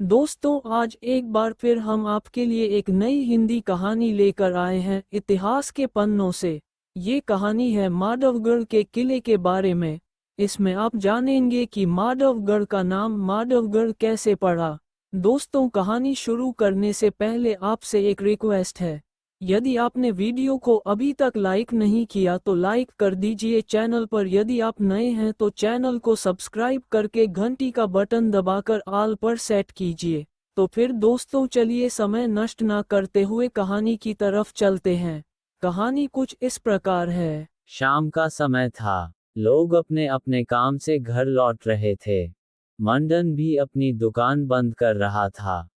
दोस्तों, आज एक बार फिर हम आपके लिए एक नई हिंदी कहानी लेकर आए हैं इतिहास के पन्नों से। ये कहानी है माधवगढ़ के किले के बारे में। इसमें आप जानेंगे कि माधवगढ़ का नाम माधवगढ़ कैसे पड़ा। दोस्तों, कहानी शुरू करने से पहले आपसे एक रिक्वेस्ट है। यदि आपने वीडियो को अभी तक लाइक नहीं किया तो लाइक कर दीजिए। चैनल पर यदि आप नए हैं तो चैनल को सब्सक्राइब करके घंटी का बटन दबाकर ऑल पर सेट कीजिए। तो फिर दोस्तों, चलिए समय नष्ट न करते हुए कहानी की तरफ चलते हैं। कहानी कुछ इस प्रकार है। शाम का समय था। लोग अपने अपने काम से घर लौट रहे थे। मंडन भी अपनी दुकान बंद कर रहा था।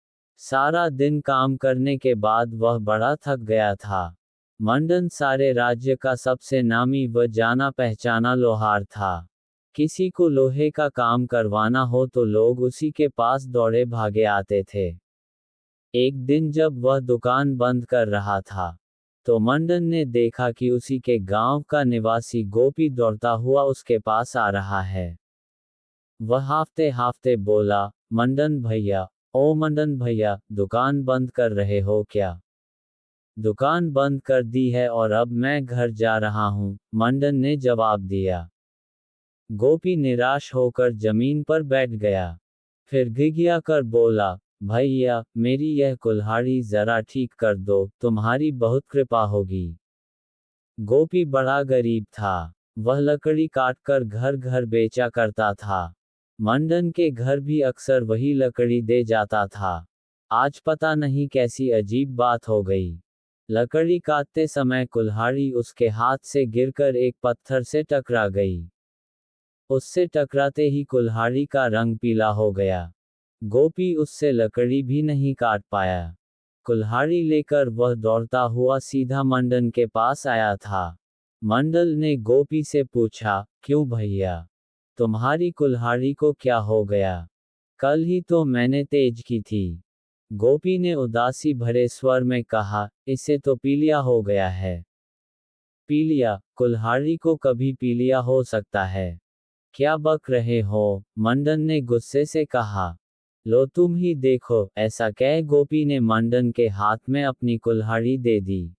सारा दिन काम करने के बाद वह बड़ा थक गया था। मंडन सारे राज्य का सबसे नामी व जाना पहचाना लोहार था। किसी को लोहे का काम करवाना हो तो लोग उसी के पास दौड़े भागे आते थे। एक दिन जब वह दुकान बंद कर रहा था तो मंडन ने देखा कि उसी के गांव का निवासी गोपी दौड़ता हुआ उसके पास आ रहा है। वह हाफते हाफते बोला, मंडन भैया, ओ मंडन भैया, दुकान बंद कर रहे हो क्या? दुकान बंद कर दी है और अब मैं घर जा रहा हूं, मंडन ने जवाब दिया। गोपी निराश होकर जमीन पर बैठ गया। फिर घिघिया कर बोला, भैया, मेरी यह कुल्हाड़ी जरा ठीक कर दो, तुम्हारी बहुत कृपा होगी। गोपी बड़ा गरीब था। वह लकड़ी काटकर घर घर बेचा करता था। मंडन के घर भी अक्सर वही लकड़ी दे जाता था। आज पता नहीं कैसी अजीब बात हो गई। लकड़ी काटते समय कुल्हाड़ी उसके हाथ से गिरकर एक पत्थर से टकरा गई। उससे टकराते ही कुल्हाड़ी का रंग पीला हो गया। गोपी उससे लकड़ी भी नहीं काट पाया। कुल्हाड़ी लेकर वह दौड़ता हुआ सीधा मंडन के पास आया था। मंडल ने गोपी से पूछा, क्यों भैया? तुम्हारी कुल्हाड़ी को क्या हो गया? कल ही तो मैंने तेज की थी। गोपी ने उदासी भरे स्वर में कहा, इसे तो पीलिया हो गया है। पीलिया? कुल्हाड़ी को कभी पीलिया हो सकता है? क्या बक रहे हो? मंडन ने गुस्से से कहा। लो तुम ही देखो, ऐसा कह गोपी ने मंडन के हाथ में अपनी कुल्हाड़ी दे दी।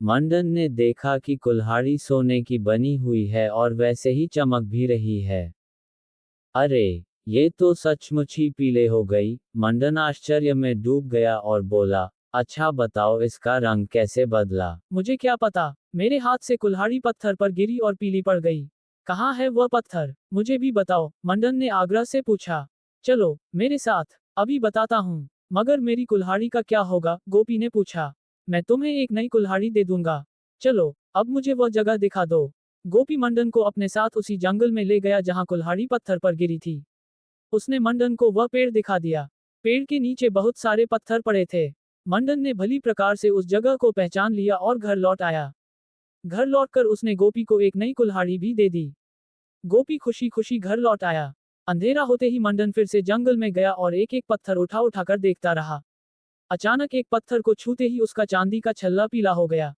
मंडन ने देखा कि कुल्हाड़ी सोने की बनी हुई है और वैसे ही चमक भी रही है। अरे, ये तो सचमुच ही पीले हो गई। मंडन आश्चर्य में डूब गया और बोला, अच्छा बताओ इसका रंग कैसे बदला? मुझे क्या पता, मेरे हाथ से कुल्हाड़ी पत्थर पर गिरी और पीली पड़ गई। कहाँ है वह पत्थर? मुझे भी बताओ, मंडन ने आग्रह से पूछा। चलो मेरे साथ, अभी बताता हूँ। मगर मेरी कुल्हाड़ी का क्या होगा? गोपी ने पूछा। मैं तुम्हें एक नई कुल्हाड़ी दे दूंगा। चलो, अब मुझे वह जगह दिखा दो। गोपी मंडन को अपने साथ उसी जंगल में ले गया जहाँ कुल्हाड़ी पत्थर पर गिरी थी। उसने मंडन को वह पेड़ दिखा दिया। पेड़ के नीचे बहुत सारे पत्थर पड़े थे। मंडन ने भली प्रकार से उस जगह को पहचान लिया और घर लौट आया। घर लौटकर उसने गोपी को एक नई कुल्हाड़ी भी दे दी। गोपी खुशी खुशी घर लौट आया। अंधेरा होते ही मंडन फिर से जंगल में गया और एक एक पत्थर उठा उठाकर देखता रहा। अचानक एक पत्थर को छूते ही उसका चांदी का छल्ला पीला हो गया।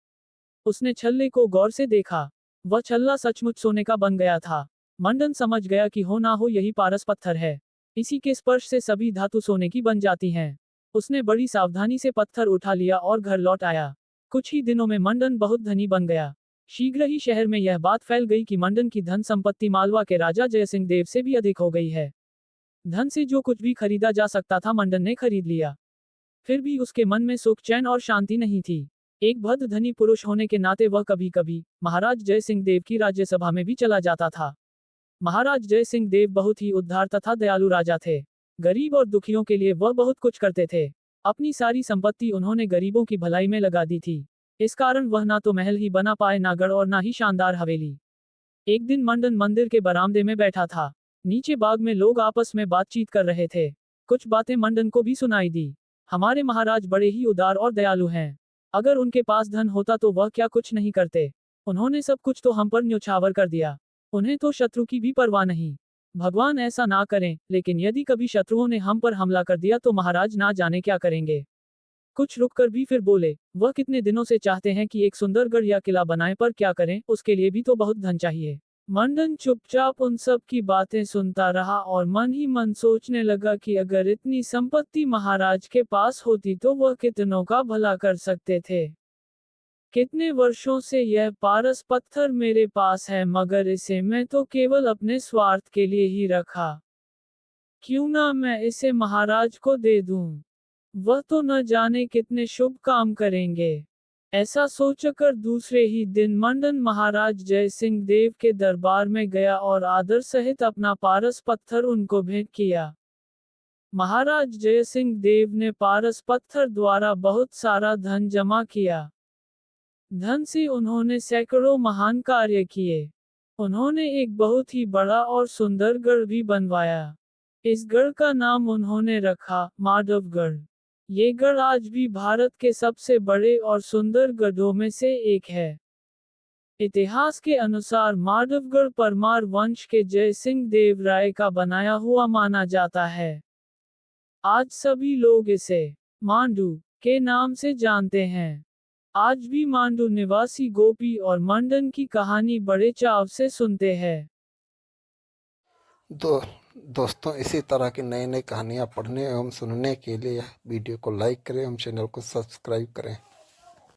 उसने छल्ले को गौर से देखा। वह छल्ला सचमुच सोने का बन गया था। मंडन समझ गया कि हो ना हो यही पारस पत्थर है। इसी के स्पर्श से सभी धातु सोने की बन जाती हैं। उसने बड़ी सावधानी से पत्थर उठा लिया और घर लौट आया। कुछ ही दिनों में मंडन बहुत धनी बन गया। शीघ्र ही शहर में यह बात फैल गई कि मंडन की धन संपत्ति मालवा के राजा जयसिंह देव से भी अधिक हो गई है। धन से जो कुछ भी खरीदा जा सकता था मंडन ने खरीद लिया। फिर भी उसके मन में सुख, चैन और शांति नहीं थी। एक भद्र धनी पुरुष होने के नाते वह कभी कभी महाराज जय सिंह देव की राज्यसभा में भी चला जाता था। महाराज जय सिंह देव बहुत ही उदार तथा दयालु राजा थे। गरीब और दुखियों के लिए वह बहुत कुछ करते थे। अपनी सारी संपत्ति उन्होंने गरीबों की भलाई में लगा दी थी। इस कारण वह ना तो महल ही बना पाए, ना गढ़ और ना ही शानदार हवेली। एक दिन मंडन मंदिर के बरामदे में बैठा था। नीचे बाग में लोग आपस में बातचीत कर रहे थे। कुछ बातें मंडन को भी सुनाई दी। हमारे महाराज बड़े ही उदार और दयालु हैं। अगर उनके पास धन होता तो वह क्या कुछ नहीं करते। उन्होंने सब कुछ तो हम पर न्योछावर कर दिया। उन्हें तो शत्रु की भी परवाह नहीं। भगवान ऐसा ना करें, लेकिन यदि कभी शत्रुओं ने हम पर हमला कर दिया तो महाराज ना जाने क्या करेंगे। कुछ रुककर भी फिर बोले, वह कितने दिनों से चाहते हैं कि एक सुंदर गढ़ या किला बनाएं, पर क्या करें, उसके लिए भी तो बहुत धन चाहिए। मंडन चुपचाप उन सब की बातें सुनता रहा और मन ही मन सोचने लगा कि अगर इतनी संपत्ति महाराज के पास होती तो वह कितनों का भला कर सकते थे। कितने वर्षों से यह पारस पत्थर मेरे पास है मगर इसे मैं तो केवल अपने स्वार्थ के लिए ही रखा। क्यों ना मैं इसे महाराज को दे दूं? वह तो न जाने कितने शुभ काम करेंगे। ऐसा सोचकर दूसरे ही दिन मंडन महाराज जय सिंह देव के दरबार में गया और आदर सहित अपना पारस पत्थर उनको भेंट किया। महाराज जय सिंह देव ने पारस पत्थर द्वारा बहुत सारा धन जमा किया। धन से उन्होंने सैकड़ों महान कार्य किए। उन्होंने एक बहुत ही बड़ा और सुंदर गढ़ भी बनवाया। इस गढ़ का नाम उन्होंने रखा माधवगढ़। ये गढ़ आज भी भारत के सबसे बड़े और सुंदर गढ़ों में से एक है। इतिहास के अनुसार माधवगढ़ परमार वंश के जय सिंह देव राय का बनाया हुआ माना जाता है। आज सभी लोग इसे मांडू के नाम से जानते हैं। आज भी मांडू निवासी गोपी और मंडन की कहानी बड़े चाव से सुनते हैं। दोस्तों इसी तरह की नई नई कहानियाँ पढ़ने एवं सुनने के लिए वीडियो को लाइक करें एवं चैनल को सब्सक्राइब करें।